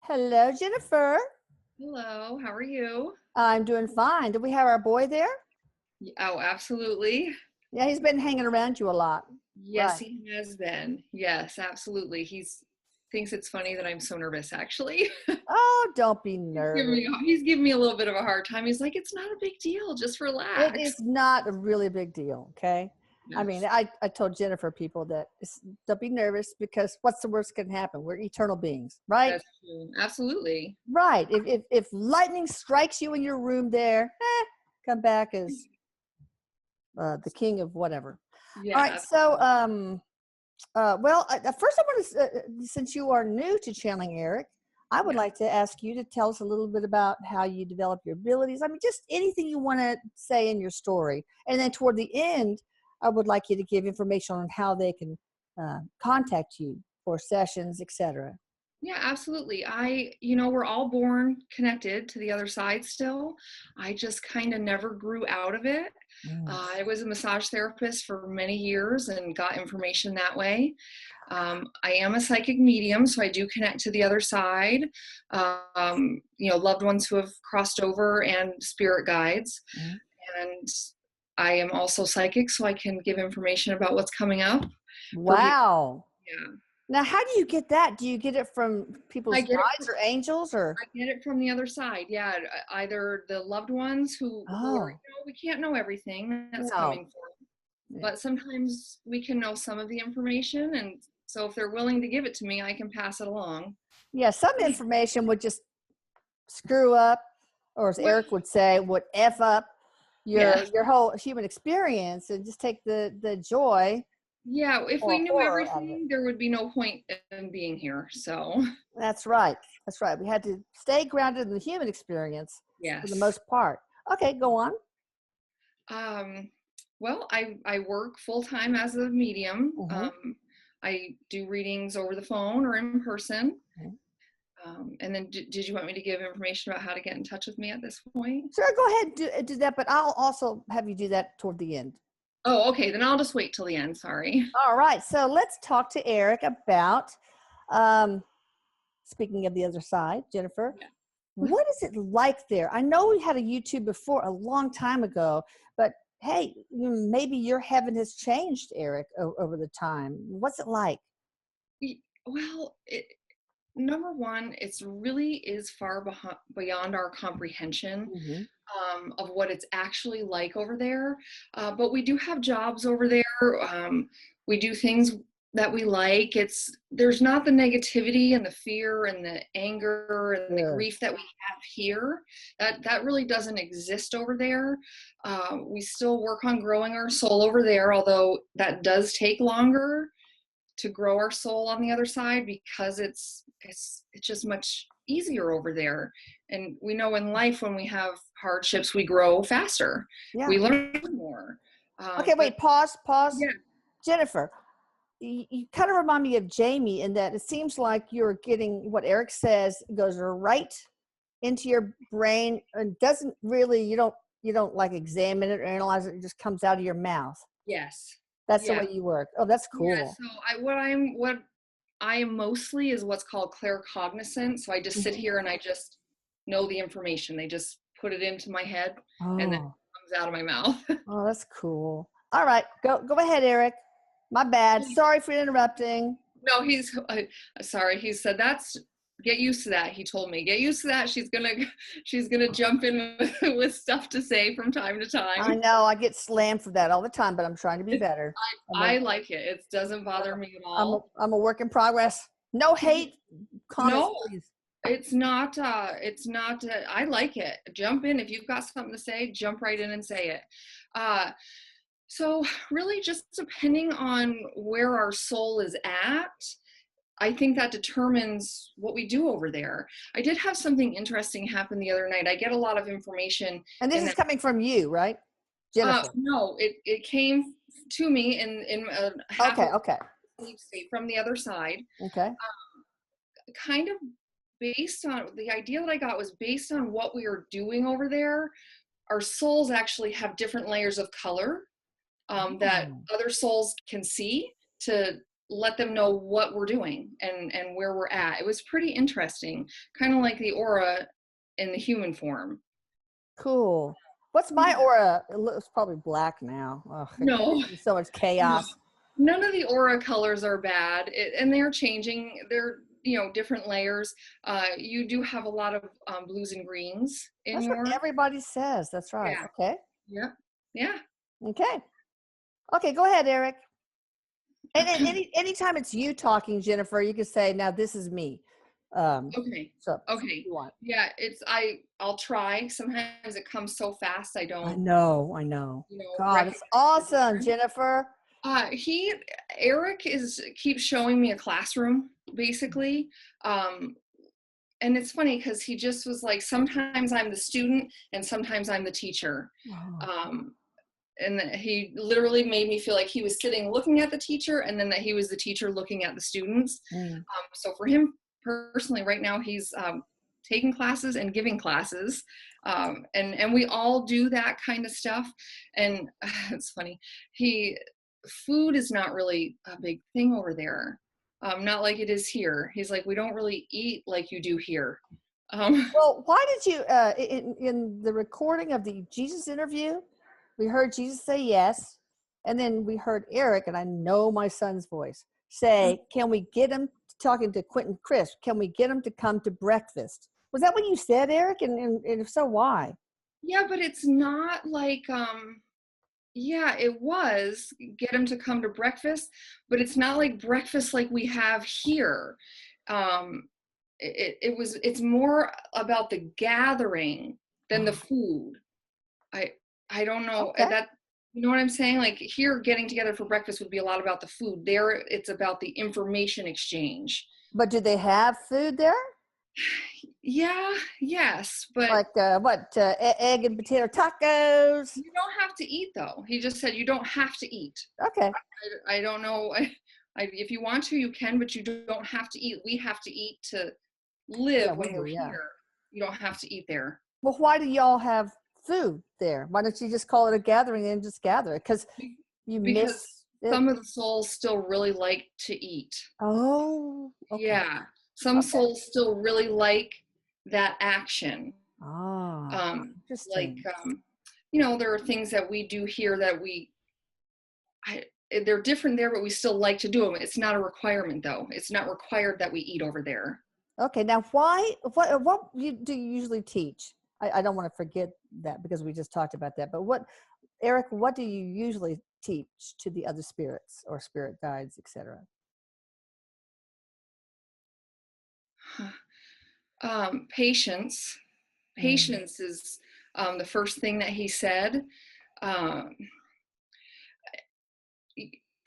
Hello, Jennifer. Hello, how are you? I'm doing fine. Do we have our boy there? Oh, absolutely. Yeah, he's been hanging around you a lot. Yes, Right. he has been. Yes, absolutely. He's thinks it's funny that I'm so nervous, actually. Oh, don't be He's giving nervous. me he's giving me a little bit of a hard time. He's like, "It's not a big deal. Just It relax." is not a really big deal, okay? I mean, Yes. I told Jennifer people that don't be nervous because what's the worst can happen? We're eternal beings, right? That's true. Absolutely. Right. If lightning strikes you in your room there, come back as the king of whatever. All Yeah, right. So, absolutely. first I want to, since you are new to channeling Eric, I would Yeah. like to ask you to tell us a little bit about how you develop your abilities. I mean, just anything you want to say in your story. And then toward the end, I would like you to give information on how they can contact you for sessions, etc. Yeah, absolutely. We're all born connected to the other side still. I just kind of never grew out of it. Mm. I was a massage therapist for many years and got information that way. I am a psychic medium, so I do connect to the other side. Loved ones who have crossed over and spirit guides. Mm. And I am also psychic, so I can give information about what's coming up for people. Wow. Yeah. Now, how do you get that? Do you get it from I people's get it guides or angels or? I get it from the other side. Yeah, either the loved ones who are, Oh, we can't know everything that's no. coming forward, Yeah. but sometimes we can know some of the information, and so if they're willing to give it to me, I can pass it along. Yeah, some information would just screw up, or as Well, Eric would say, would F up yeah, your whole human experience and just take the joy yeah. If we or knew horror out of it. everything, there would be no point in being here. So, That's right. That's right. We had to stay grounded in the human experience for the yes. most part. Okay, go on. Um, well, I work full time as a medium. Mm-hmm. I do readings over the phone or in person. Mm-hmm. And then did you want me to give information about how to get in touch with me at this point? Sure, go ahead and do that, but I'll also have you do that toward the end. Oh, okay. Then I'll just wait till the end. Sorry. All right, so let's talk to Eric about, um, speaking of the other side, Jennifer, Yeah. what is it like there? I know we had a YouTube before a long time ago, but hey, maybe your heaven has changed, Eric, over the time. What's it like? Well, number one, it's really is far beyond our comprehension Hmm. of what it's actually like over there. But we do have jobs over there. We do things that we like. There's not the negativity and the fear and the anger and the Good. grief that we have here. That really doesn't exist over there. We still work on growing our soul over there, although that does take longer to grow our soul on the other side because it's just much easier over there. And we know in life when we have hardships we grow faster, Yeah. we learn more. Okay, But wait, pause. yeah. Jennifer, you kind of remind me of Jamie in that it seems like you're getting what Eric says goes right into your brain and doesn't really, you don't like examine it or analyze it. It just comes out of your mouth. Yes. That's the Yeah. way you work. Oh, that's Yeah, cool. so what I am mostly is what's called claircognizant. So I just sit Mhm. here and I just know the information. They just put it into my head and then it Oh, comes out of my mouth. oh, that's cool. All right, go ahead, Eric. My bad. Sorry for interrupting. No, he's sorry. He said that's get used to that. He told me get used to that. She's gonna jump in with stuff to say from time to I time. know I get slammed for that all the time, but I'm trying to be It's, better. I'm a, I like it. It doesn't bother me at I'm a, all. I'm a work in progress. No hate comments, No, please. it's not. It's not. I like it. Jump in if you've got something to say. Jump right in and say it. Uh, so really, just depending on where our soul is at, I think that determines what we do over there. I did have something interesting happen the other night. I get a lot of information And this in is that. coming from you, right, Jennifer? No, it came to me in a half Okay, of okay, sleep state from the other side. okay. Kind of based on the idea that I got was based on what we are doing over there. Our souls actually have different layers of color that Oh, other souls can see to let them know what we're doing and where we're at. It was pretty interesting, kind of like the aura in the human form. Cool. What's my aura? It looks probably black now. Ugh, No, so much chaos. none of the aura colors are bad, and they're changing. They're, different layers. You do have a lot of blues and greens in That's what your. everybody says. That's right. Yeah. Okay. Yeah. Yeah. Okay. Okay. Go ahead, Eric. And anytime it's you talking, Jennifer, you can say, "Now this is me." Okay. So Okay. you want? Yeah. I'll try. Sometimes it comes so fast I I don't, know. I know. God, it's recognize the awesome, difference. Jennifer. Eric keeps showing me a classroom basically. And it's funny because he just was like, sometimes I'm the student and sometimes I'm the teacher. Oh. And that he literally made me feel like he was sitting looking at the teacher, and then that he was the teacher looking at the students. So for him personally, right now, he's taking classes and giving classes. And we all do that kind of stuff. And it's funny, food is not really a big thing over there. Not like it is here. He's like, we don't really eat like you do here. Well, why did you, in the recording of the Jesus interview, we heard Jesus say yes, and then we heard Eric, and I know my son's voice, say, can we get him, talking to Quentin Crisp, can we get him to come to breakfast? Was that what you said, Eric? And if so, why? Yeah, but it's not like, yeah, it was get him to come to breakfast, but it's not like breakfast like we have here. Um, it's more about the gathering than the food. I don't know Okay. that, you know what I'm saying? Like here, getting together for breakfast would be a lot about the food. There, it's about the information exchange. But do they have food there? Yeah, yes, but Like egg and potato tacos? you don't have to eat though. He just said you don't have to eat. Okay. I don't know. If you want to, you can, but you don't have to eat. We have to eat to Yeah, live we when do, we're yeah. here. You don't have to eat there. Well, why do y'all have food there? Why don't you just call it a gathering and just gather it? Because you Because miss it. some of the souls still really like to eat. Oh, okay. Yeah. Some Okay. souls still really like that action. Ah, Like, interesting. there are things that we do here that they're different there, but we still like to do them. It's not a requirement though. It's not required that we eat over there. Okay, now what do you usually teach? I don't want to forget that because we just talked about that. But Eric, what do you usually teach to the other spirits or spirit guides, etc.? Patience. Patience is the first thing that he said. Um,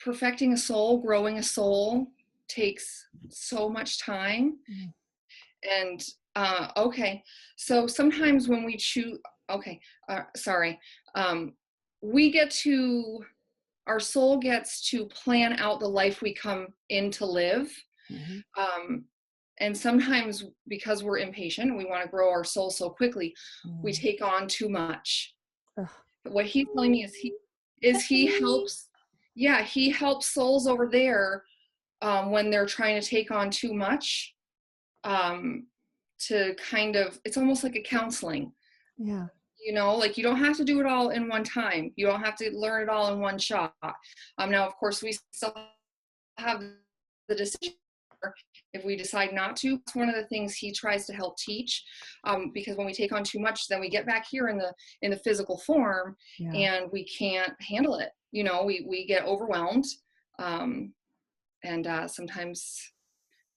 Perfecting a soul, growing a soul takes so much time. And okay, so sometimes when we choose, okay, sorry, we get to, our soul gets to plan out the life we come in to live. And sometimes because we're impatient, we want to grow our soul so quickly, we take on too much. What he's telling me is he helps, yeah, he helps souls over there when they're trying to take on too much, to kind of, it's almost like a counseling. Yeah. Like you don't have to do it all in one time. You don't have to learn it all in one shot. Now, of course, we still have the decision if we decide not to. It's one of the things he tries to help teach, because when we take on too much, then we get back here in the physical form, and we can't handle it. We get overwhelmed, and sometimes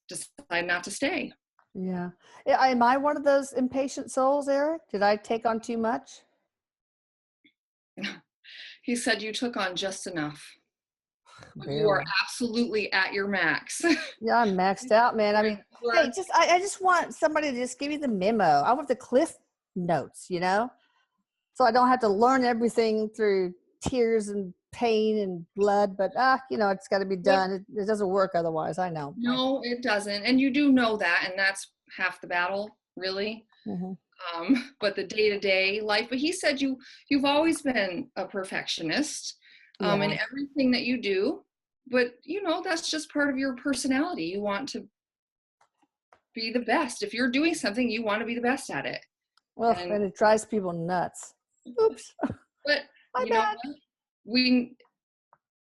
decide not to stay. Yeah. Am I one of those impatient souls, Eric? Did I take on too much? He said you took on just enough. Barely. You are absolutely at your max. Yeah, I'm maxed out, man. I mean, hey, I just want somebody to just give me the memo. I want the cliff notes, so I don't have to learn everything through tears and pain and blood. But it's got to be done. It doesn't work otherwise. I know. No, it doesn't, and you do know that, and that's half the battle, really. But the day-to-day life. But he said you've always been a perfectionist, in everything that you do. but that's just part of your personality. You want to be the best. If you're doing something, you want to be the best at it. Well, And and it drives people nuts. Oops, but my you know bad. what? We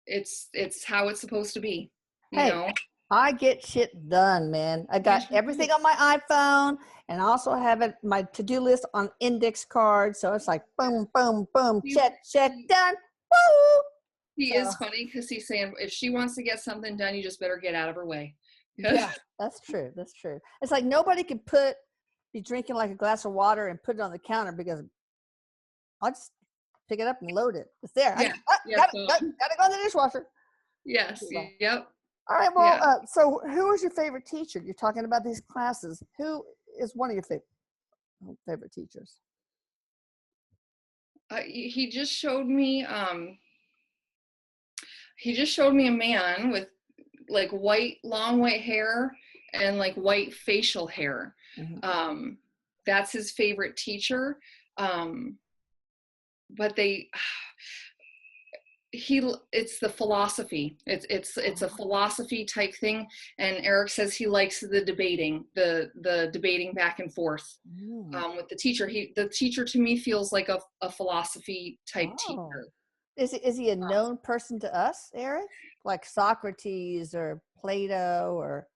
it's how it's supposed to be, you Hey, know. I get shit done, man. I got Yes, you everything do. on my iPhone, and I also have it my to-do list on index cards. So it's like boom, boom, boom, He, check, check, he, done. Woo! he So is funny because he's saying if she wants to get something done, you just better get out of her way. 'Cause yeah, that's true. That's true. It's like nobody can be drinking like a glass of water and put it on the counter because I'll just pick it up and load it. It's there. yeah, yeah, Gotta go in the dishwasher. yes, yep, All right. Well, yeah. so who is your favorite teacher? You're talking about these classes. Who is one of your favorite teachers? He just showed me. He just showed me a man with like long white hair and like white facial hair. Mhm. That's his favorite teacher. Um, but it's the philosophy. It's a philosophy type thing. And Eric says he likes the debating back and forth Mm. with the teacher. The teacher to me feels like a philosophy type Oh, teacher. is he a known person to us, Eric? Like Socrates or Plato or?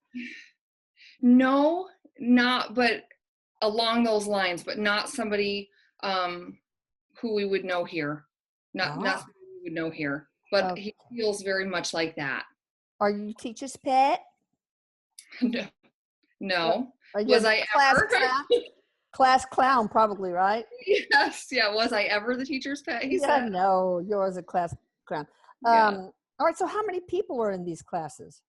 No, not, but along those lines, but not somebody um, who we would know here. Not Ah, somebody we would know here, but oh, he feels very much like that. are you teacher's pet? No, Or no. are you Was the I class ever? clown? Class clown, probably, right? Yes, yeah. Was I ever the teacher's pet? He Yeah, said. no, yours a class clown. Yeah. All right, so how many people are in these classes?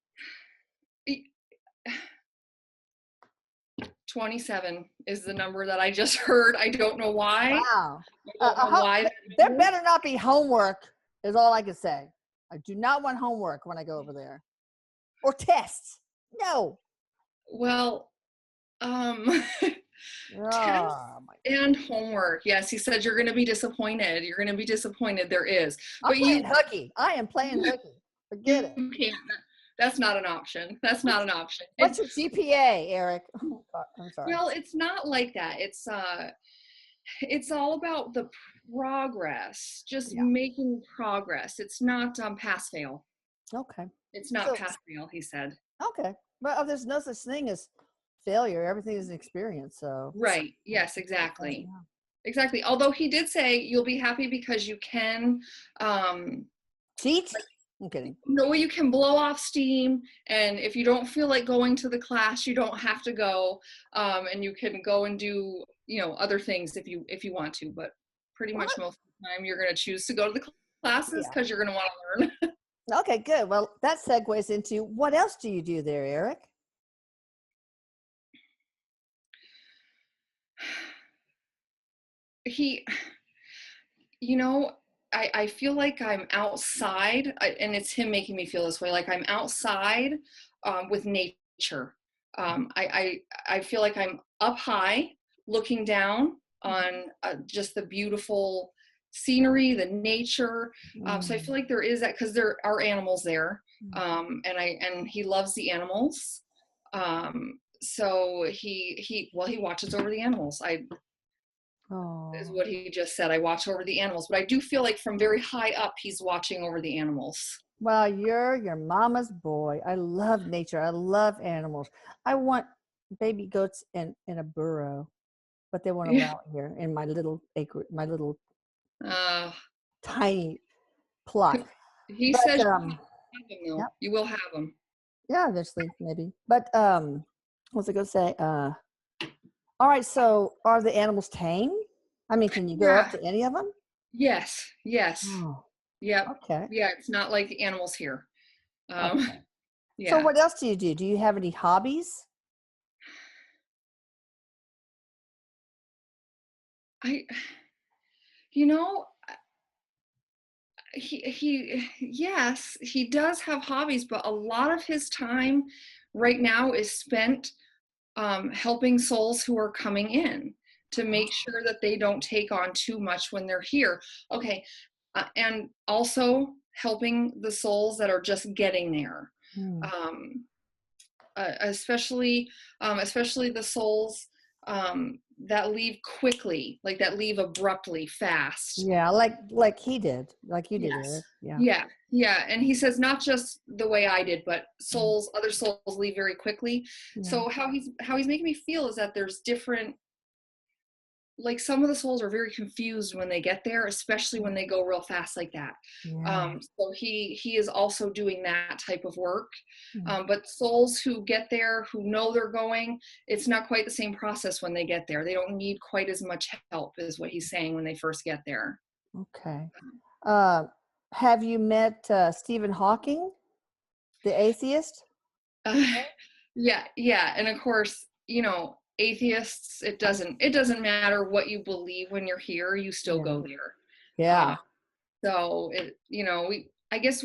27 is the number that I just heard. I don't know why. Wow. I don't know why that There number. better not be homework, is all I can say. I do not want homework when I go over there. Or tests. No. Well, um, tests Oh, my. and homework. Yes, he said you're going to be disappointed. You're going to be disappointed. There is, I'm but playing hooky. I am playing hooky. Forget it. you can't. That's not an option. That's not an option. What's your GPA, Eric? Oh, God, I'm sorry. Well, it's not like that. It's all about the progress, just Yeah. making progress. It's not pass fail. Okay. It's not So, pass fail, he said. okay. Well, there's no such thing as failure. Everything is an experience. So, Right. Yes, okay. exactly. Yeah. Exactly. Although he did say you'll be happy because you can um Cheat? I'm kidding. no, you can blow off steam, and if you don't feel like going to the class, you don't have to go, and you can go and do other things if you want to. But pretty Well, much most of the time, you're going to choose to go to the classes yeah. because you're going to want to learn. Okay, good. Well, that segues into what else do you do there, Eric? he, you know, I feel like I'm outside, and it's him making me feel this way. Like I'm outside with nature. I feel like I'm up high, looking down on just the beautiful scenery, the nature. So I Mm. feel like there is that because there are animals there, Mm. and he loves the animals. So he watches over the animals. I is Oh, what he just said. I watch over the animals, but I do feel like from very high up, he's watching over the animals. well, you're your mama's boy. I love nature. I love animals. I want baby goats in a burrow, but they won't Yeah. allow it here in my little acre, my little Uh, tiny plot. he But says you have them though. yeah, You will have them. yeah, eventually maybe. But what's I gonna say? All right. So are the animals tame? I mean, can you go up Yeah. to any of them? Yes. Yes. Oh, Yep. okay. Yeah. It's not like the animals here. Um, Okay. So yeah. what else do you do? Do you have any hobbies? I, you know, yes, he does have hobbies, but a lot of his time right now is spent helping souls who are coming in to make sure that they don't take on too much when they're here. Okay. And also, helping the souls that are just getting there. Mm. Um, especially the souls that leave quickly, like that leave abruptly, fast. Yeah, like he did, like you did, Yes. Eric. Yeah. Yeah. Yeah. And he says not just the way I did, but Mm. other souls leave very quickly. Yeah. So how he's making me feel is that there's different, like some of the souls are very confused when they get there, especially when they go real fast like that. Yeah. So he is also doing that type of work. Mm. But souls who get there, who know they're going, it's not quite the same process when they get there. They don't need quite as much help, is what he's saying, when they first get there. Okay. Uh, have you met Stephen Hawking, the atheist? Uh, yeah, yeah, and of course, atheists. It doesn't matter what you believe when you're here. You still Yeah. go there. Yeah. So I guess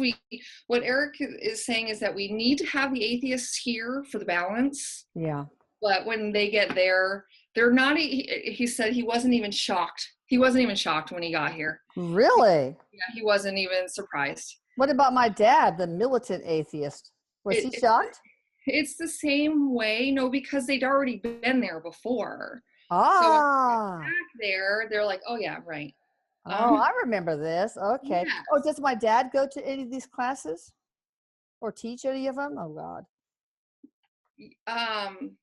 what Eric is saying is that we need to have the atheists here for the balance, Yeah. but when they get there, they're not. He said he wasn't even shocked. He wasn't even shocked when he got here. Really? Yeah, he wasn't even surprised. What about my dad, the militant atheist? Was he It, shocked? it's the same way, no, because they'd already been there before. So when Ah. back there, they're like, oh yeah, right. Oh, Um, I remember this. Okay. yeah. Oh, does my dad go to any of these classes or teach any of them? Oh God. Um,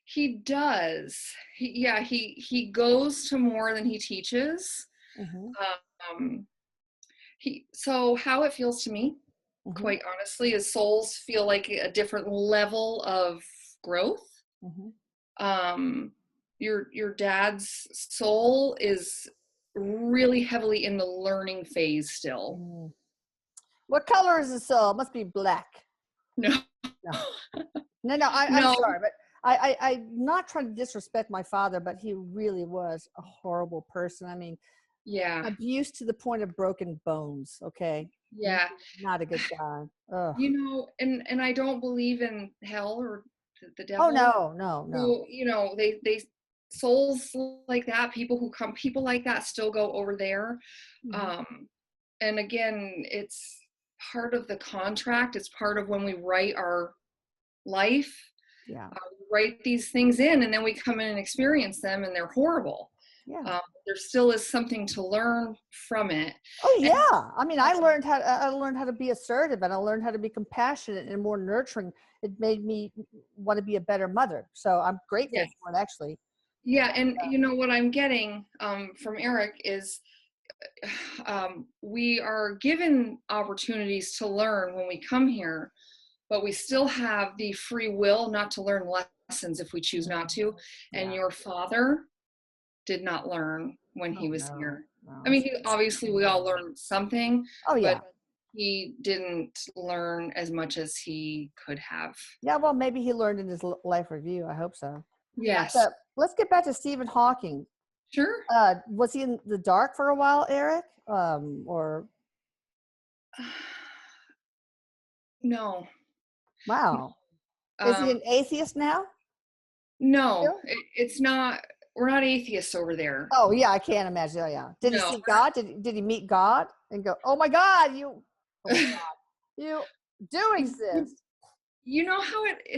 he does. He goes to more than he teaches. Mm-hmm. Um, so how it feels to me, Mm-hmm. quite honestly, is souls feel like a different level of growth. Mm-hmm. Your dad's soul is really heavily in the learning phase still. Mm. What color is his soul? It must be black. No. No. No, I'm No. sorry, but I'm not trying to disrespect my father, but he really was a horrible person. I mean, Yeah. abused to the point of broken bones. Okay. Yeah. Not a good guy. Ugh. And I don't believe in hell or the Oh devil. no, no, no. So, they souls like that, people like that still go over there. Mhm. And again, it's part of the contract. It's part of when we write our life. Yeah. We write these things in, and then we come in and experience them, and they're horrible. Yeah. There still is something to learn from it. Oh And yeah. I mean, I learned how to be assertive, and I learned how to be compassionate and more nurturing. It made me want to be a better mother. So I'm yeah, grateful for it, actually. yeah, and what I'm getting from Eric is we are given opportunities to learn when we come here, but we still have the free will not to learn lessons if we choose not to. And Yeah. your father did not learn when Oh he was no. here. No. I mean, obviously we all learned something, Oh yeah. but he didn't learn as much as he could have. Yeah. Well, maybe he learned in his life review. I hope so. Yes. So let's get back to Stephen Hawking. Sure. Was he in the dark for a while, Eric? Or No. wow. Is he Um, an atheist now? no, Still? it's not. We're not atheists over there. Oh yeah, I can't imagine. Oh yeah. Did he No. see God? Did he meet God and go, oh my God, oh my God, you do exist. You know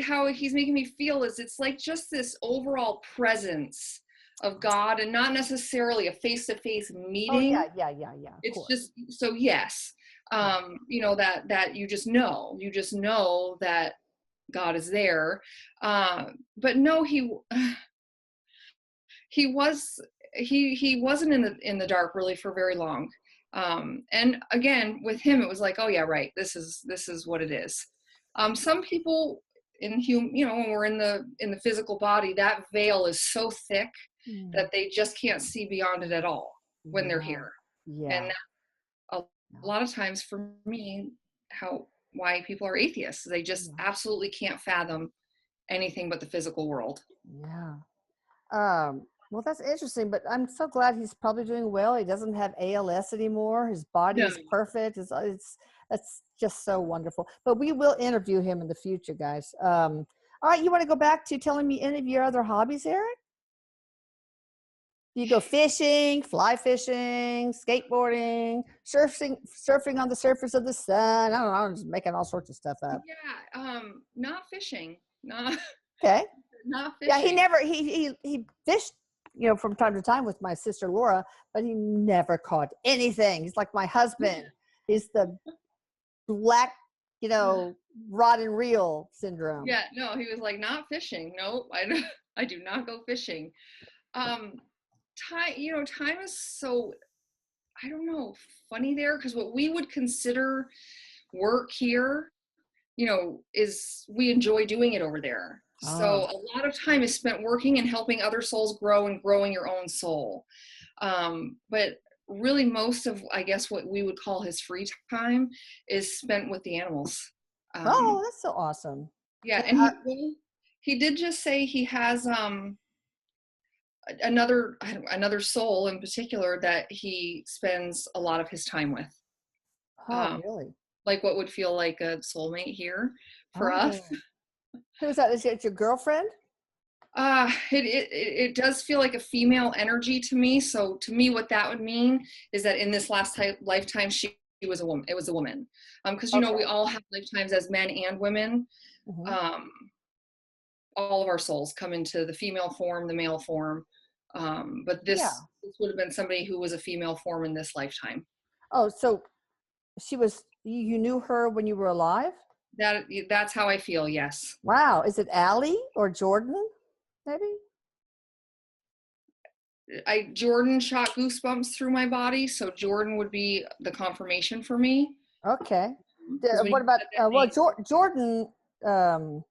how he's making me feel is it's like just this overall presence of God, and not necessarily a face-to-face Oh meeting. yeah. Of It's course. just, so yes, that you just know that God is there. But no, he was he wasn't in the dark really for very long. And again, with him, it was like, oh yeah, right, this is what it is. Some people when we're in the physical body, that veil is so thick Mm, that they just can't see beyond it at all when they're yeah. here. And Yeah. a lot of times for me, why people are atheists, they just Yeah. absolutely can't fathom anything but the physical world. Yeah. Well, that's interesting, but I'm so glad he's probably doing well. He doesn't have ALS anymore. His body No. is perfect. It's that's just so wonderful. But we will interview him in the future, guys. All right, you want to go back to telling me any of your other hobbies, Eric? You go fishing, fly fishing, skateboarding, surfing on the surface of the sun. I don't know, I'm just making all sorts of stuff up. Yeah, not fishing. Not Okay. not Yeah, he fishing. never he fished, from time to time with my sister Laura, but he never caught anything. He's like my husband. He's the black, rod and reel syndrome. Yeah, no, he was like, not fishing. Nope, I do not go fishing. Um, time is so, I don't know, funny there, because what we would consider work here, is we enjoy doing it over there. So Oh, a lot of time is spent working and helping other souls grow and growing your own soul. But really, most of, I guess, what we would call his free time is spent with the animals. oh, Um, that's so awesome. yeah, And and he did just say he has another soul in particular that he spends a lot of his time with. oh, Um, really? like what would feel like a soulmate here for us. Oh, who's that? Is it your girlfriend? It does feel like a female energy to me. So to me, what that would mean is that in this last lifetime, she was a woman. It was a woman, because Okay. we all have lifetimes as men and women. Hmm. Um, all of our souls come into the female form, the male form. But Yeah. this would have been somebody who was a female form in this lifetime. Oh, so you knew her when you were alive? That's how I feel. Yes. Wow. Is it Allie or Jordan? Maybe. Jordan shot goosebumps through my body, so Jordan would be the confirmation for me. Okay. Because when What you about said that name, Jordan? Um,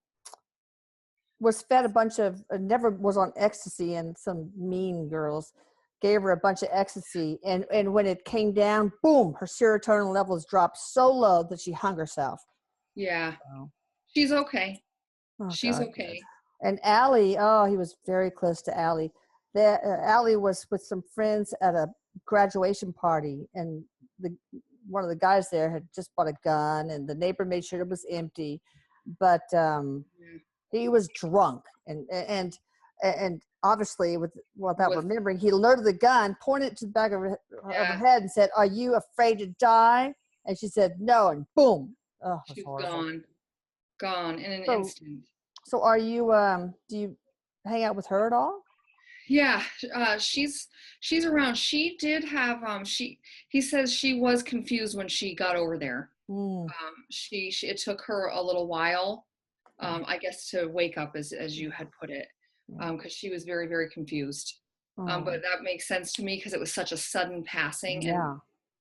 was fed a bunch of never was on ecstasy, and some mean girls gave her a bunch of ecstasy, and when it came down, boom, her serotonin levels dropped so low that she hung herself. yeah, Oh, she's okay. oh She's God, good. okay. And Allie, oh, he was very close to Allie. Allie was with some friends at a graduation party, and the one of the guys there had just bought a gun, and the neighbor made sure it was empty, but Yeah. he was drunk, and obviously without With remembering, he loaded the gun, pointed it to the back of her yeah, head, and said, "Are you afraid to die?" And she said, "No," and boom. Oh, it was she's horrible. gone in an So, instant. are you? Do you hang out with her at all? Yeah, she's around. She did have he says she was confused when she got over there. Mm. She it took her a little while, Yeah. I guess, to wake up, as you had put it, Yeah. because she was very, very confused. Oh, But that makes sense to me because it was such a sudden passing and yeah.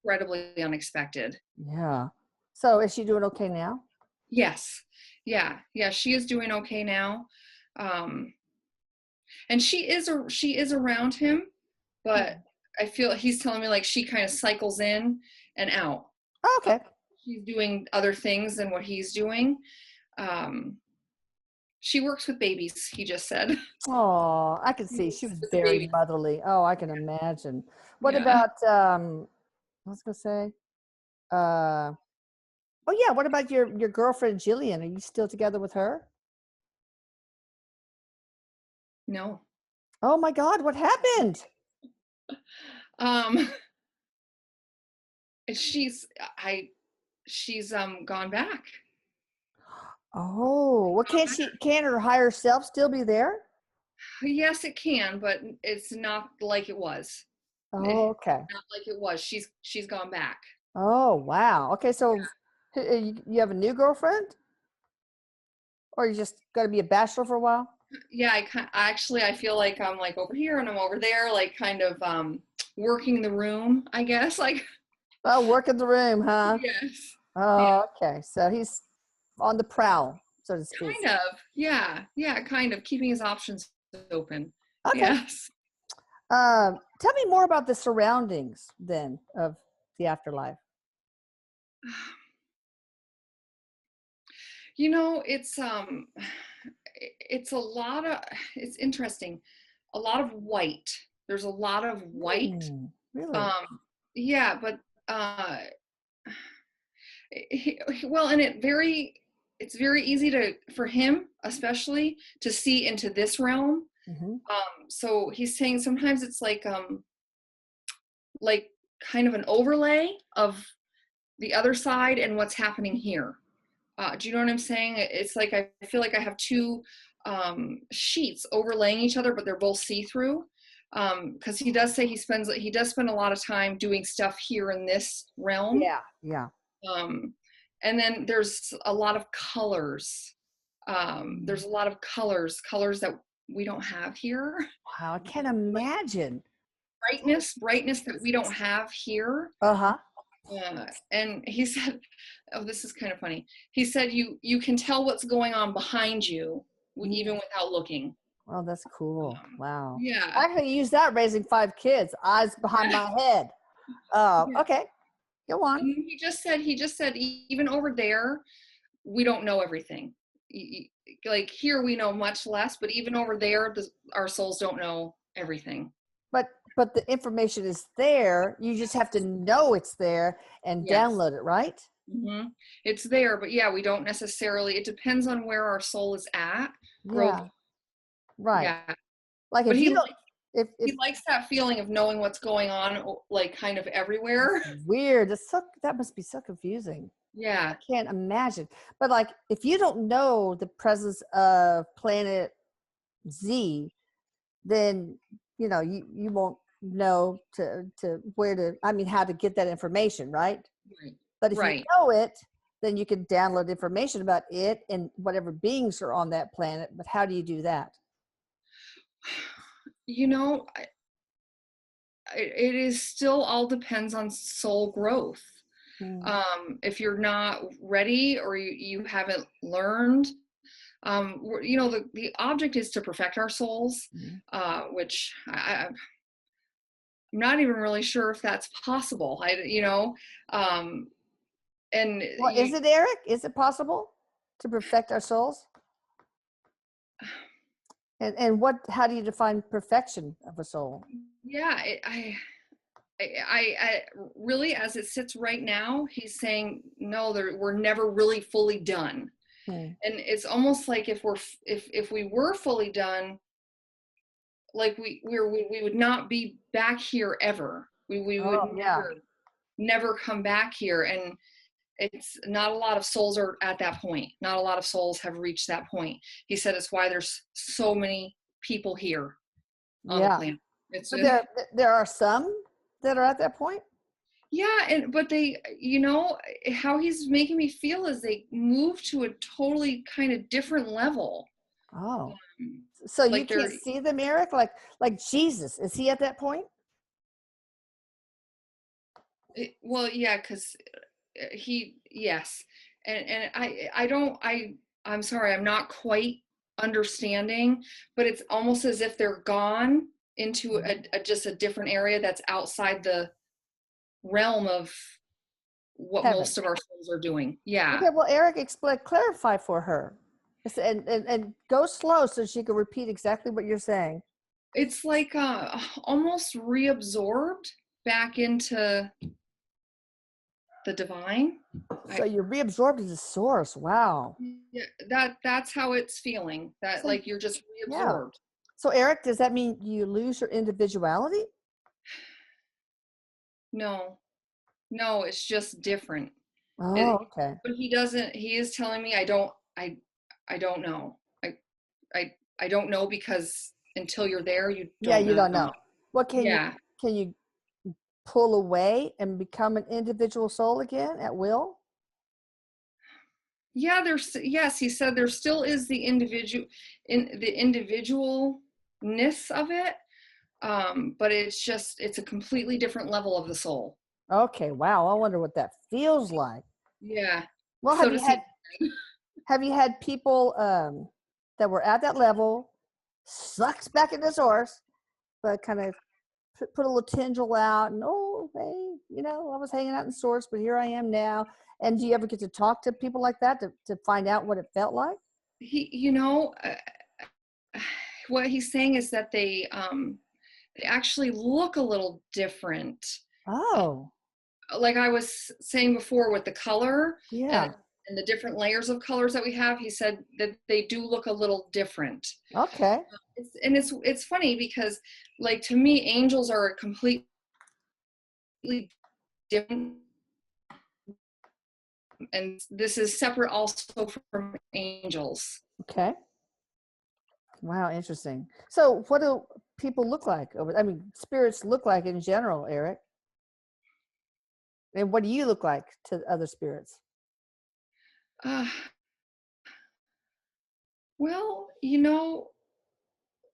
incredibly unexpected. Yeah. So, is she doing okay now? Yes, yeah, she is doing okay now, um, and she is around him, but Hmm. I feel he's telling me like she kind of cycles in and out. Oh, Uh, okay. she's doing other things than what he's doing. Um, she works with babies. He just said. Oh, I can She see she works was with the very babies. motherly. Oh, I can imagine. What Yeah. about I was gonna say, uh oh yeah, what about your girlfriend Jillian? Are you still together with her? No. Oh my God, what happened? Um, she's I she's gone back. Oh, what can her higher self still be there? Yes, it can, but it's not like it was. Oh, okay. Not like it was. She's gone back. Oh, wow. Okay, so you have a new girlfriend, or you just got to be a bachelor for a while? Yeah, actually I feel like I'm like over here and I'm over there, like kind of working the room, I guess. Like Oh, work in the room, huh? yes. Yeah, Oh, okay. So he's on the prowl, so to speak. kind of. Yeah, yeah, kind of keeping his options open. Okay. Yes. Tell me more about the surroundings then of the afterlife. It's a lot of it's interesting. A lot of white. There's a lot of white. Hmm, really? Um yeah, but well, and it's very easy to for him especially to see into this realm. Hmm. So he's saying sometimes it's like kind of an overlay of the other side and what's happening here. Do you know what I'm saying? It's like I feel like I have two sheets overlaying each other, but they're both see-through. Because he does say he does spend a lot of time doing stuff here in this realm. Yeah. Yeah. Um, and then there's a lot of colors. There's a lot of colors that we don't have here. Wow. I can't imagine. Brightness that we don't have here. Uh-huh. And he said, oh, this is kind of funny. He said, you can tell what's going on behind you even without looking. Oh, that's cool. Wow. Yeah. I could use that raising 5 kids, eyes behind my head. Yeah. Okay. Go on. And he just said, even over there, we don't know everything. Like here, we know much less, but even over there, our souls don't know everything. But the information is there. You just have to know it's there and Yes. download it, right? Mm-hmm. It's there, but yeah, we don't necessarily. It depends on where our soul is at. Growth. Yeah. Right. Yeah. Like But if you don't, if he likes that feeling of knowing what's going on, like kind of everywhere. weird, that must be so confusing. Yeah. I can't imagine. But like if you don't know the presence of planet Z, then you won't know to where to, I mean, how to get that information, right? Right. But if you Right. know it, then you can download information about it and whatever beings are on that planet. But how do you do that? You know, it is still all depends on soul growth. Hmm. If you're not ready or you haven't learned, the object is to perfect our souls, which I'm not even really sure if that's possible. And Well, is it, Eric? Is it possible to perfect our souls? And how do you define perfection of a soul? yeah, I really, as it sits right now, he's saying no. We're never really fully done, Hmm. and it's almost like if we were fully done, like we would not be back here ever. We would Oh, yeah. never come back here, and it's not a lot of souls are at that point. Not a lot of souls have reached that point. He said it's why there's so many people here on the Yeah. planet. It's But there are some that are at that point. yeah, but they, how he's making me feel is they move to a totally kind of different level. Oh, so you Like they're can't see them, Eric? Like Jesus, is he at that point? well, yeah, because yes, and I'm sorry, I'm not quite understanding, but it's almost as if they're gone into just a different area that's outside the realm of what Heaven. most of our souls are doing. Yeah. Okay, well, Eric, clarify for her. And go slow so she can repeat exactly what you're saying. It's like almost reabsorbed back into the divine. So you're reabsorbed as a source. Wow. Yeah, that's how it's feeling. That So, like you're just yeah. reabsorbed. So Eric, does that mean you lose your individuality? No, no, it's just different. Oh, It, okay. but he doesn't. He is telling me I don't know. I don't know because until you're there, you Yeah, don't you don't know. know. What Yeah. can you pull away and become an individual soul again at will? Yeah, yes, he said there still is the individualness of it, but it's a completely different level of the soul. Okay, wow. I wonder what that feels like. Yeah. Well, So to see, have you had people that were at that level, sucked back into source, but kind of put a little tendril out and, oh, hey, I was hanging out in source, but here I am now. And do you ever get to talk to people like that to find out what it felt like? what he's saying is that they actually look a little different. Oh, Like I was saying before with the color, and yeah. and the different layers of colors that we have, he said that they do look a little different. Okay. It's funny because, like, to me, angels are a completely different, and this is separate also from angels. Okay. Wow, interesting. So what do people look like I mean, spirits look like in general, Eric? And what do you look like to other spirits? Uh, well,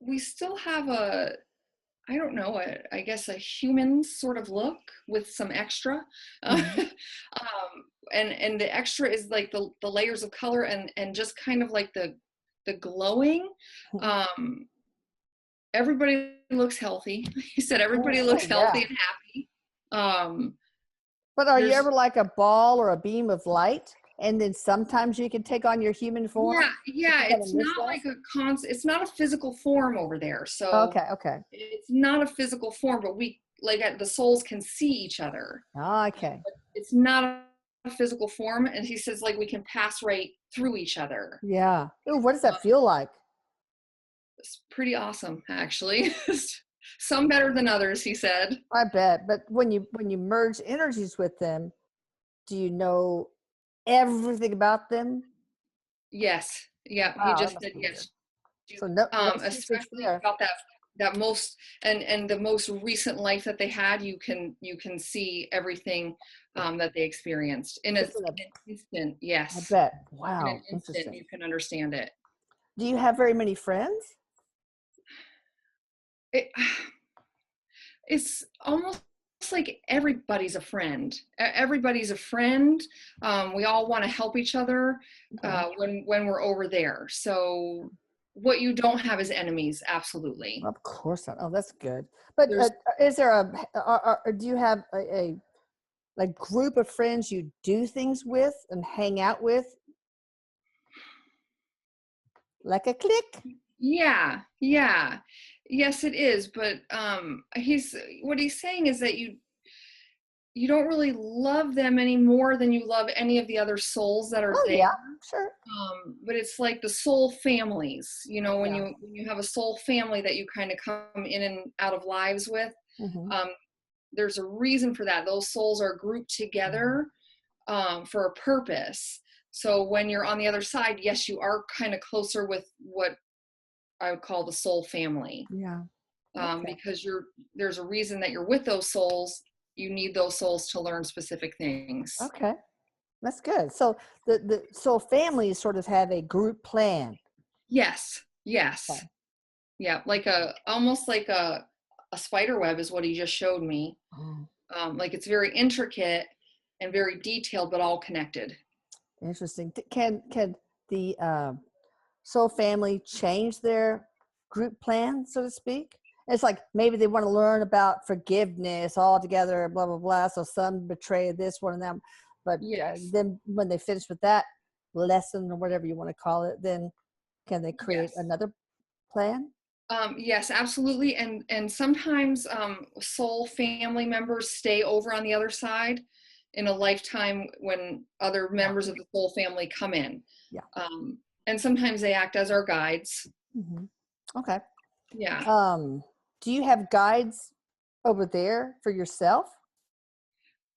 we still have I don't know, I guess a human sort of look with some extra. Mhm. And the extra is like the layers of color and just kind of like the glowing. Um, Everybody looks healthy. He said everybody looks Oh, yeah. healthy and happy. Um, But are you there's ever like a ball or a beam of light? And then sometimes you can take on your human form? If yeah, you kind of it's miss not that? like it's not a physical form over there. So Okay, okay. it's not a physical form, but we like the souls can see each other. Okay. It's not a physical form, and he says like we can pass right through each other. Yeah. Ooh, what does that feel like? It's pretty awesome, actually. Some better than others, he said. I bet. But when you merge energies with them, do you know everything about them? Yes, yeah, he Wow, that just must said be weird. yes. So no secrets Especially there. about that most and the most recent life that they had, you can see everything that they experienced in Just in an instant. I Yes, bet. in an Wow, instant, interesting. you can understand it. Do you have very many friends? it it's almost like everybody's a friend. Everybody's a friend. We all want to help each other Okay. when we're over there. So what you don't have is enemies. Absolutely. Of course not. Oh, that's good. But There's is there do you have a group of friends you do things with and hang out with, like a clique? Yeah, yeah. Yes, it is. But he's what he's saying is that you don't really love them any more than you love any of the other souls that are Oh, there. yeah, sure. But it's like the soul families, when Yeah. you have a soul family that you kind of come in and out of lives with. Hmm. um, there's a reason for that. Those souls are grouped together for a purpose. So when you're on the other side, yes, you are kind of closer with what I would call the soul family, Yeah. Okay. because there's a reason that you're with those souls. You need those souls to learn specific things. Okay. That's good. So so families sort of have a group plan. Yes, Okay. yes. Yeah, like almost like a spider web is what he just showed me. Oh, Like it's very intricate and very detailed, but all connected. interesting. Can the soul family change their group plan, so to speak? It's like maybe they want to learn about forgiveness all together, blah blah blah. So some betray this one and them, but Yes, then when they finish with that lesson or whatever you want to call it, then can they create yes, another plan? yes, absolutely. And sometimes soul family members stay over on the other side in a lifetime when other Yeah, members of the soul family come in, yeah. and sometimes they act as our guides. Hmm. Okay. Yeah. Do you have guides over there for yourself?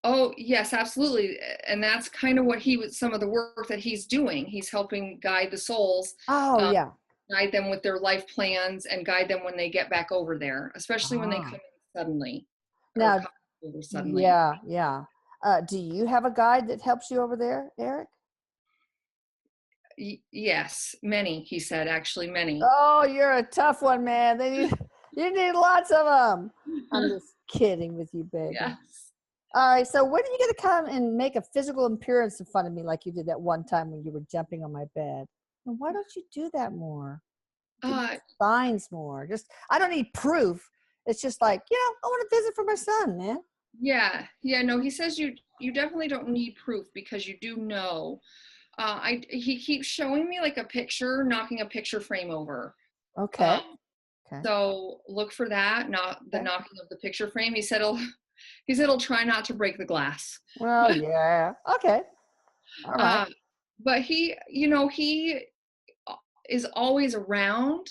Oh, yes, absolutely. And that's kind of what some of the work that he's doing. He's helping guide the souls, Oh, um, yeah. guide them with their life plans and guide them when they get back over there, especially when they come Ah. in suddenly or Now, come over suddenly. yeah, yeah. Do you have a guide that helps you over there, Eric? Yes, many, he said, actually, many. Oh, you're a tough one, man. You need lots of them. I'm just kidding with you, baby. Yes. All right. So when are you going to come and make a physical appearance in front of me like you did that one time when you were jumping on my bed? And why don't you do that more? Give me Uh, signs more. Just I don't need proof. It's just like, I want to visit for my son, man. yeah, yeah, no, he says you definitely don't need proof because you do know. He keeps showing me like a picture, knocking a picture frame over. Okay. Um, Okay. So look for that, not the Okay. knocking of the picture frame. He said he'll try not to break the glass. Well, yeah. Okay. All right. uh, but he, you know, he is always around.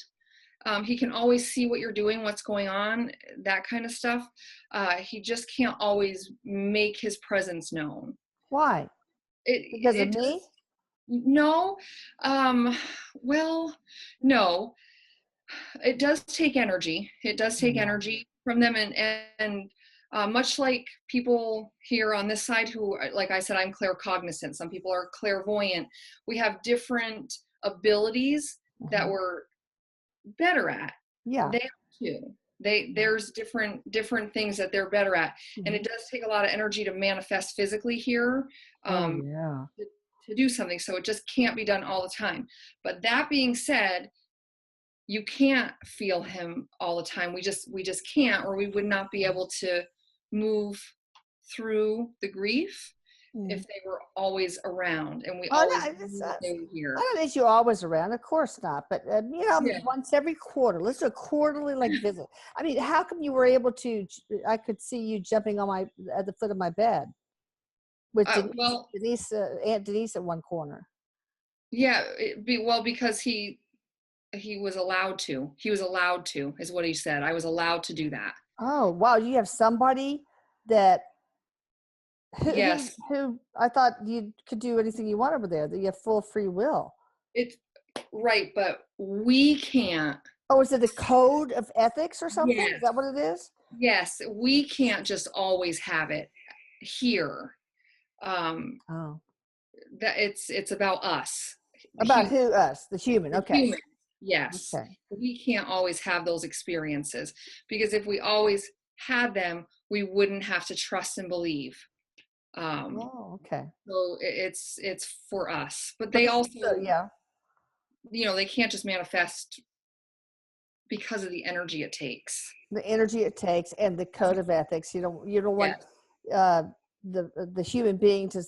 He can always see what you're doing, what's going on, that kind of stuff. He just can't always make his presence known. Why? It Because of it me? does no, um, well, no. It does take energy. It does take Yeah. energy from them, and much like people here on this side who, like I said, I'm claircognizant. Some people are clairvoyant. We have different abilities that Mhm. we're better at. Yeah. They are too. There's different things that they're better at, and Mhm. it does take a lot of energy to manifest physically here. Oh, Um, yeah. to do something, so it just can't be done all the time. But that being said, you can't feel him all the time. We just can't, or we would not be able to move through the grief if Mm. they were always around and we Oh, always no, it's, knew that they were I here. don't think you're always around. Of course not. But, Yeah. once every quarter, let's do a quarterly like visit. I mean, how come you were able to, I could see you jumping on at the foot of my bed with Well, Aunt Denise at one corner. yeah, well, because he was allowed to. He was allowed to, is what he said. I was allowed to do that. Oh, wow. You have somebody that, Yes, who I thought you could do anything you want over there, that you have full free will. it's right, but we can't. Oh, is it a code of ethics or something? Is Yes, that what it is? yes, we can't just always have it here. Um, Oh, that it's about us, the about human, who? Us, the human. the Okay. human. Yes, Okay. we can't always have those experiences because if we always had them, we wouldn't have to trust and believe. Um, Oh, okay. so it's for us, but But they this is also, yeah, they can't just manifest because of the energy it takes. the energy it takes and the code of ethics. You don't want Yes, uh, the human being to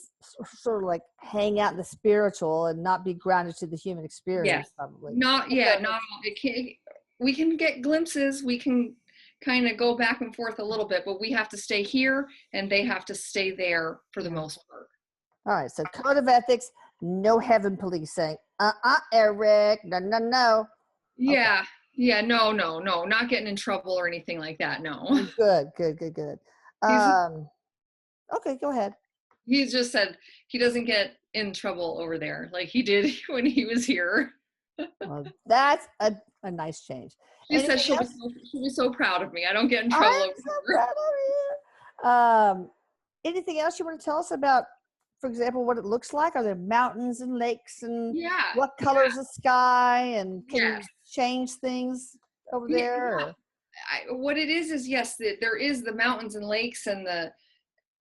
sort of like hang out in the spiritual and not be grounded to the human yes, experience, probably. not Okay, yeah, not all. It can We can get glimpses. We can kind of go back and forth a little bit, but we have to stay here and they have to stay there for the yeah. most part. All right. So code of ethics. No heaven police saying, Eric, no, no, no. Okay. Yeah, yeah, no, no, no, not getting in trouble or anything like that. No. Oh, good, good, good, good. He's Um, okay, go ahead. he's just said he doesn't get in trouble over there like he did when he was here. Well, that's a nice change. She said Anything else? she'll be so proud of me. I don't get in trouble I'm over so here. proud of you. Anything else you want to tell us about, for example, what it looks like? Are there mountains and lakes and Yeah, what color yeah, is the sky? And can you yes. change things over Yeah, there? yeah. Or? What it is yes, there is the mountains and lakes and the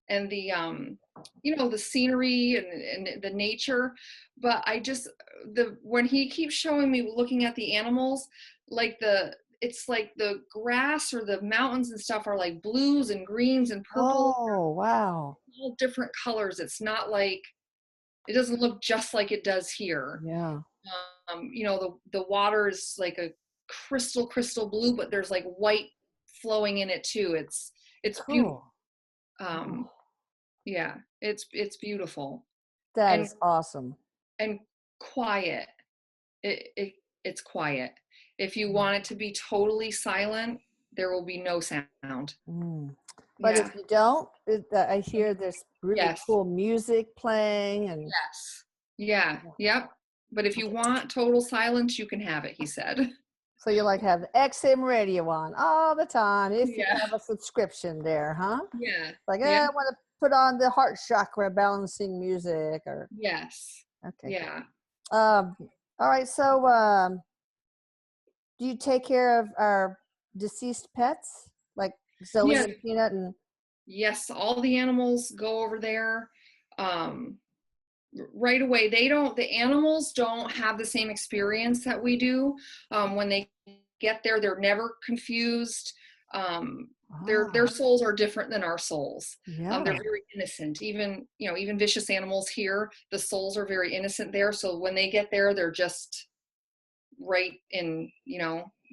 the scenery and the nature, but I just the when he keeps showing me looking at the animals, like it's like the grass or the mountains and stuff are like blues and greens and purples, Oh, wow. all different colors. It's not like it doesn't look just like it does here. Yeah. The water is like a crystal blue, but there's like white flowing in it too. It's beautiful. Cool. um Oh, yeah, it's beautiful that and is awesome. and quiet. It's quiet. If you Mm. want it to be totally silent, there will be no sound. Mm. But if Yeah. you don't, I hear there's really Yes. cool music playing and Yes. Yeah. Yep. But if you want total silence, you can have it, he said. so you like have the XM radio on all the time if you Yeah. have a subscription there, huh? Yeah. Like, Yeah. I want to put on the heart chakra balancing music or Yes. okay, good. Yeah. Um, all right. So, do you take care of our deceased pets like Zoe Yes. and Peanut and? Yes. All the animals go over there. Um, right away. The animals don't have the same experience that we do. When they get there, they're never confused. Um, their Ah, souls are different than our souls. They're yeah. very innocent. Even vicious animals here, the souls are very innocent there. So when they get there, they're just right in,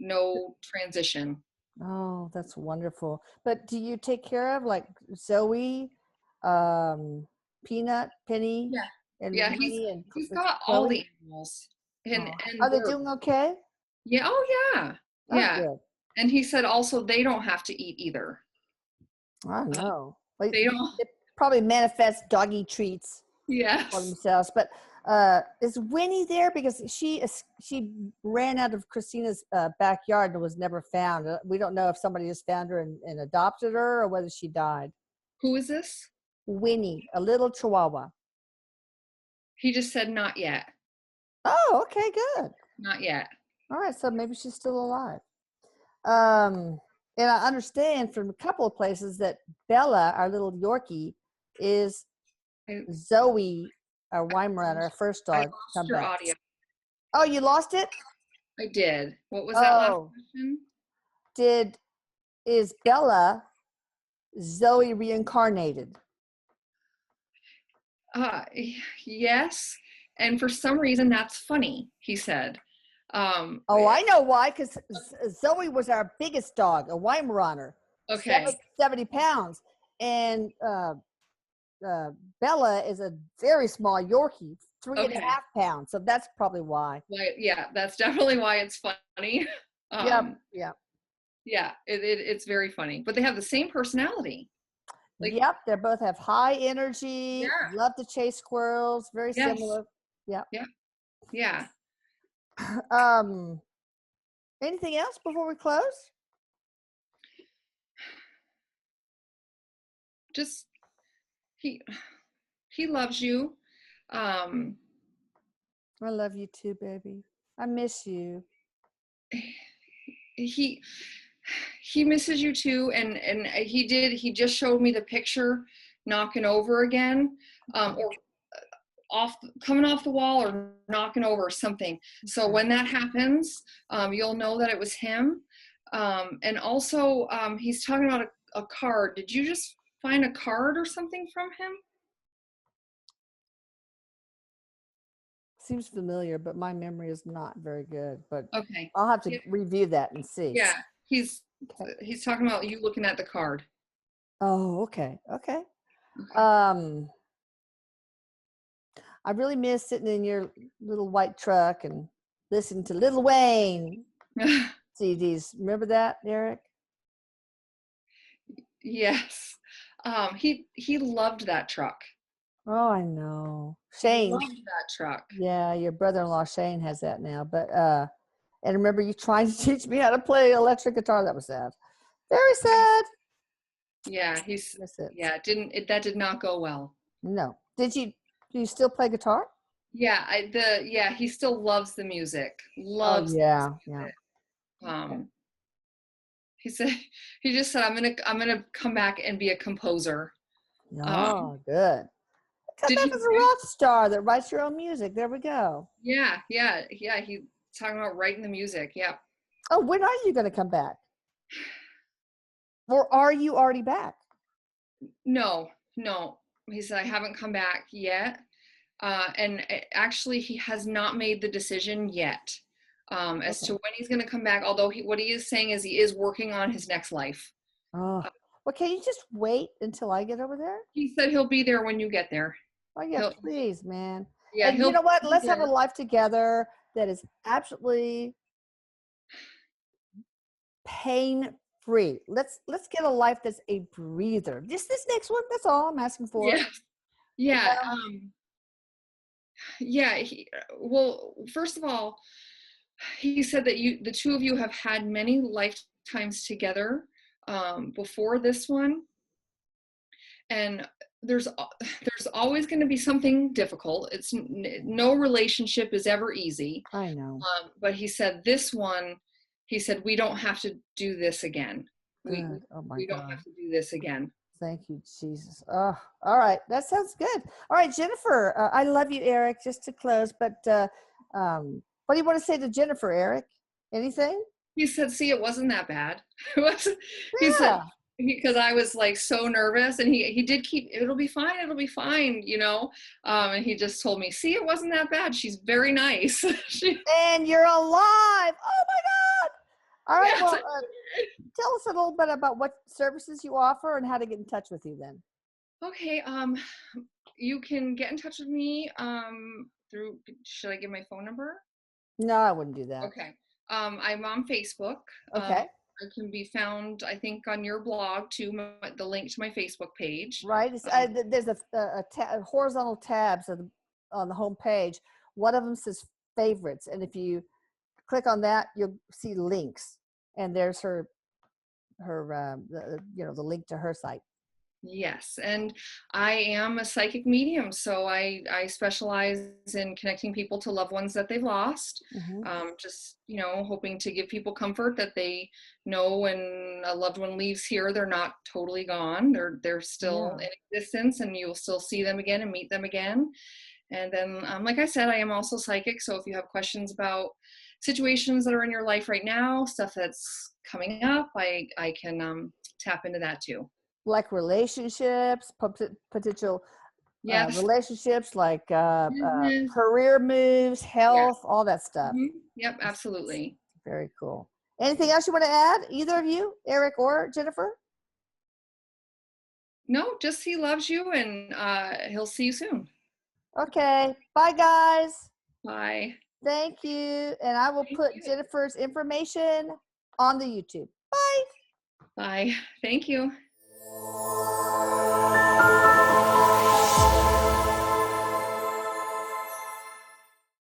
no transition. Oh, that's wonderful. But do you take care of like Zoe, um, Peanut, Penny? Yeah. and Yeah, Winnie and he's got all Chloe? the animals, Oh. and Are they they're doing okay? yeah, oh yeah, Oh, yeah. good. And he said also they don't have to eat either. I Uh, know. Like, they don't. they probably manifest doggy treats for Yes. themselves. But is Winnie there? Because she ran out of Christina's backyard and was never found. We don't know if somebody has found her and adopted her or whether she died. Who is this? Winnie, a little chihuahua. He just said not yet. Oh, okay, good. Not yet. All right, so maybe she's still alive. Um, and I understand from a couple of places that Bella, our little Yorkie, is I, Zoe, our Weimaraner, our first I dog, lost come your back. audio. Oh, you lost it? I did. What was that last Oh, question? is Bella Zoe reincarnated? Yes. And for some reason, that's funny, he said. Oh, I know why, because Zoe was our biggest dog, a Weimaraner, Okay. 70 pounds. And Bella is a very small Yorkie, 3.5 pounds. So that's probably why. Why, yeah, that's definitely why it's funny. Yep. Yeah. Yeah, it's very funny. But they have the same personality. Like, Yep. They both have high energy, yeah, love to chase squirrels, very yes, similar. Yep. yeah, yeah. Um, anything else before we close? Just he he loves you. Um, I love you too, baby. I miss you. he he misses you too, and he just showed me the picture knocking over again, or coming off the wall or knocking over something. So Okay. when that happens, you'll know that it was him. And also, he's talking about a card. Did you just find a card or something from him? Seems familiar, but my memory is not very good. But Okay. I'll have to Yeah, review that and see. yeah. He's Okay. he's talking about you looking at the card. Oh, okay. Okay. Okay. Um, I really miss sitting in your little white truck and listening to Lil Wayne CDs. Remember that, Eric? Yes. He loved that truck. Oh, I know. Shane. Loved that truck. Yeah, your brother-in-law Shane has that now. But and remember you trying to teach me how to play electric guitar. That was sad. Very sad. Yeah, Miss it. yeah, that did not go well. No. Do you still play guitar? Yeah, he still loves the music. Oh Loves yeah, yeah. it. He said he just said I'm gonna come back and be a composer. Um, Oh, good. Come did back he as a rock star that writes your own music. There we go. yeah, he's talking about writing the music. Yeah. Oh, when are you going to come back? Or are you already back? No, no. He said I haven't come back yet. And actually he has not made the decision yet as to Okay. when he's going to come back, although what he is saying is he is working on his next life. Oh, well, can you just wait until I get over there? He said he'll be there when you get there. Oh, yeah, He'll please, man. Yeah, And you he'll know what? be Let's have a there. life together that is absolutely pain free. Let's get a life that's a breather. Just this next one. That's all I'm asking for. Yeah. Yeah. Yeah. Well, first of all, he said that the two of you have had many lifetimes together before this one, and there's always going to be something difficult. It's no relationship is ever easy. I know. But he said this one, he said we don't have to do this again. Good. Oh my We don't God. have to do this again. Thank you, Jesus. Oh, all right. That sounds good. All right, Jennifer. I love you, Eric. Just to close, but what do you want to say to Jennifer, Eric? Anything? He said, see, it wasn't that bad. It was, he said, Yeah. because I was like so nervous, and he did keep, it'll be fine, you know. And he just told me, see, it wasn't that bad. She's very nice. And you're alive. Oh my God. All right. Yes. Well, tell us a little bit about what services you offer and how to get in touch with you then. Okay. you can get in touch with me through, should I give my phone number? No, I wouldn't do that. Okay. I'm on Facebook. Okay. I can be found, I think, on your blog too, the link to my Facebook page. Right. There's a horizontal tabs on the home page. One of them says favorites, and if you click on that, you'll see links, and there's the link to her site. Yes, and I am a psychic medium, so I specialize in connecting people to loved ones that they've lost. Mm-hmm. Just hoping to give people comfort that they know when a loved one leaves here, they're not totally gone. They're still Yeah. in existence, and you'll still see them again and meet them again. And then, like I said, I am also psychic, so if you have questions about situations that are in your life right now, stuff that's coming up, I can tap into that too. Like relationships, potential Yes. relationships, like Business. career moves, Yeah. health, all that stuff. Yep, absolutely. Very cool. Anything else you want to add, either of you, Eric or Jennifer? No, just he loves you, and he'll see you soon. Okay. Bye, guys. Bye. Thank you. And I will Thank put you. Jennifer's information on the YouTube. Bye. Bye. Thank you.